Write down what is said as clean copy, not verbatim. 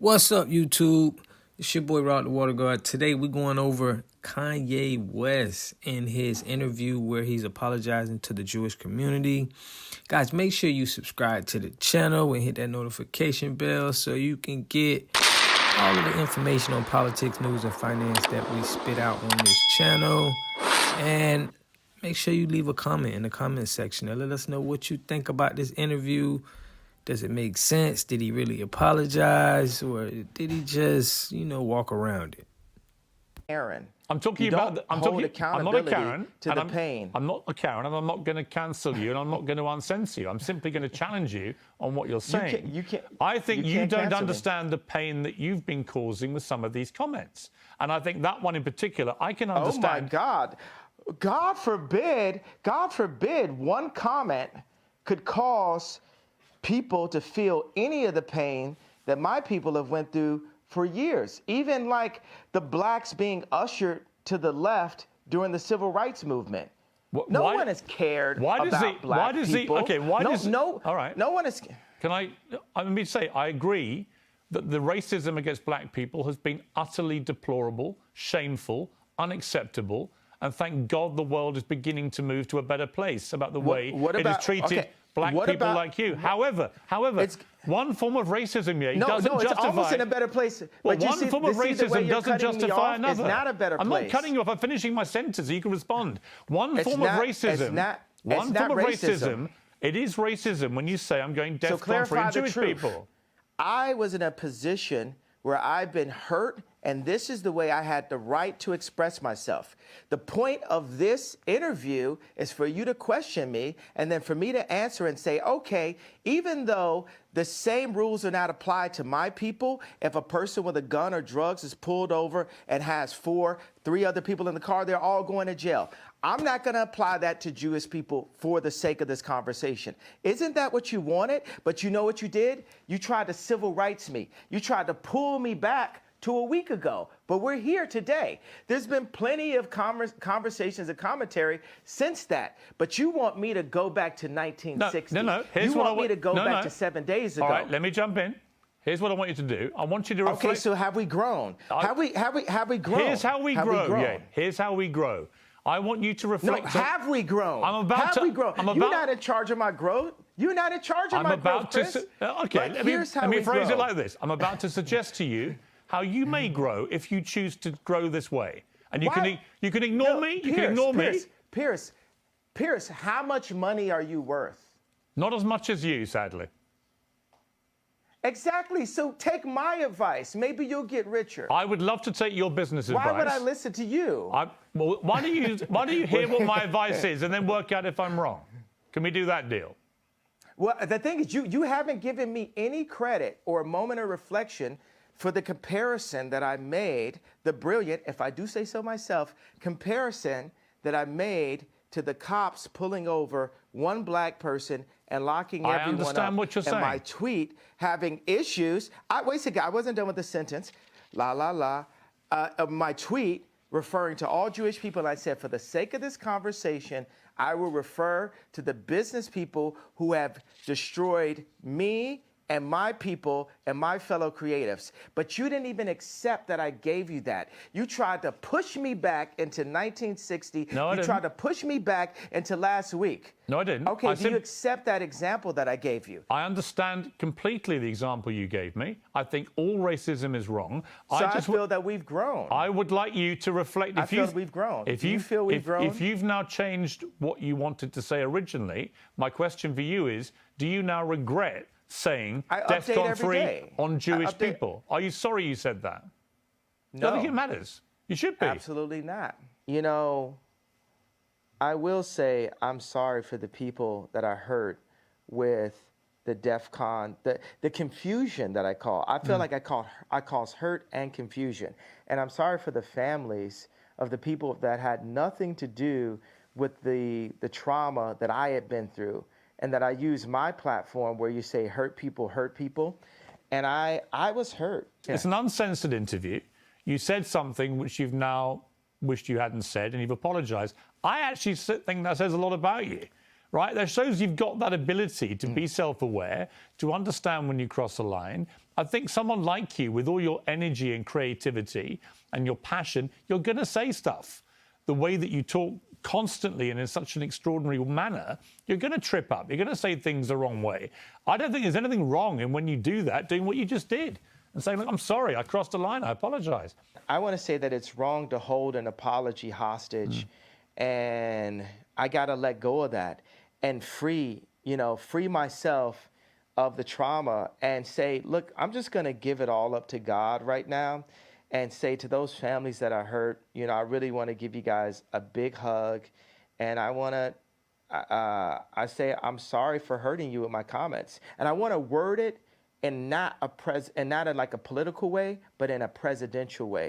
What's up, YouTube? It's your boy, Rod the Water God. Today, we're going over Kanye West in his interview where he's apologizing to the Jewish community. Guys, make sure you subscribe to the channel and hit that notification bell so you can get all of the information on politics, news, and finance that we spit out on this channel. And make sure you leave a comment in the comment section and let us know what you think about this interview. Does it make sense? Did he really apologize? Or did he just, walk around it? Karen. I'm talking about. I'm not a Karen to the pain. I'm not a Karen, and I'm not going to cancel you, and I'm not going to uncensor you. I'm simply going to challenge you on what you're saying. I think you don't understand the pain that you've been causing with some of these comments, and I think that one in particular, I can understand. Oh my God! God forbid! God forbid! One comment could cause people to feel any of the pain that my people have went through for years. Even like the blacks being ushered to the left during the civil rights movement. No one has cared about black people. All right. No one is. Let me say, I agree that the racism against black people has been utterly deplorable, shameful, unacceptable, and thank God the world is beginning to move to a better place about the way it is treated black people like you. However, one form of racism doesn't justify. It's almost in a better place. Well, one form of racism doesn't justify another. It's not a better place. I'm not cutting you off. I'm finishing my sentence so you can respond. One form of racism. It is racism when you say I'm going DEFCON for Jewish people. I was in a position where I've been hurt, and this is the way I had the right to express myself. The point of this interview is for you to question me and then for me to answer and say, okay, even though the same rules are not applied to my people, if a person with a gun or drugs is pulled over and has three other people in the car, they're all going to jail. I'm not going to apply that to Jewish people for the sake of this conversation. Isn't that what you wanted? But you know what you did? You tried to civil rights me. You tried to pull me back to a week ago, but we're here today. There's been plenty of conversations and commentary since that, but you want me to go back to 1960. No. You want me to go back to 7 days ago. All right, let me jump in. Here's what I want you to do. I want you to reflect. Okay, so have we grown? Have we grown? Here's how we grow. Yeah, here's how we grow. I want you to reflect. No, have we grown? Have we grown? You're not in charge of my growth. You're not in charge of my growth, Chris. Okay, let me phrase it like this. I'm about to suggest to you how you may grow if you choose to grow this way. And you can ignore me. You can ignore me. Pierce, how much money are you worth? Not as much as you, sadly. Exactly. So take my advice. Maybe you'll get richer. I would love to take your business advice. Why would I listen to you? Why don't you hear what my advice is and then work out if I'm wrong? Can we do that deal? Well, the thing is, you haven't given me any credit or a moment of reflection for the comparison that I made, the brilliant, if I do say so myself, comparison that I made to the cops pulling over one black person and locking everyone up. I understand what you're saying. And my tweet having issues. Wait a second, I wasn't done with the sentence. My tweet referring to all Jewish people, I said, for the sake of this conversation, I will refer to the business people who have destroyed me and my people and my fellow creatives. But you didn't even accept that I gave you that. You tried to push me back into 1960. No, I didn't. You tried to push me back into last week. No, I didn't. Okay, do you accept that example that I gave you? I understand completely the example you gave me. I think all racism is wrong. So I feel that we've grown. I would like you to reflect. I feel we've grown. Do you feel we've grown? If you've now changed what you wanted to say originally, my question for you is, do you now regret saying DEFCON 3 on Jewish people? Are you sorry you said that? No. I don't think it matters. You should be. Absolutely not. I will say I'm sorry for the people that I hurt with the DEFCON, the confusion that I call. I feel like I cause hurt and confusion. And I'm sorry for the families of the people that had nothing to do with the trauma that I had been through, and that I use my platform where you say hurt people, and I was hurt. Yeah. It's an uncensored interview. You said something which you've now wished you hadn't said, and you've apologized. I actually think that says a lot about you. right? That shows you've got that ability to be self-aware, to understand when you cross a line. I think someone like you, with all your energy and creativity and your passion, you're going to say stuff. The way that you talk constantly and in such an extraordinary manner, you're going to trip up. You're going to say things the wrong way. I don't think there's anything wrong in when you do that, doing what you just did and saying, look, I'm sorry, I crossed a line, I apologize. I want to say that it's wrong to hold an apology hostage, and I got to let go of that and free myself of the trauma and say, look, I'm just going to give it all up to God right now and say to those families that are hurt, I really want to give you guys a big hug. And I want to, I say, I'm sorry for hurting you with my comments. And I want to word it in not in like a political way, but in a presidential way.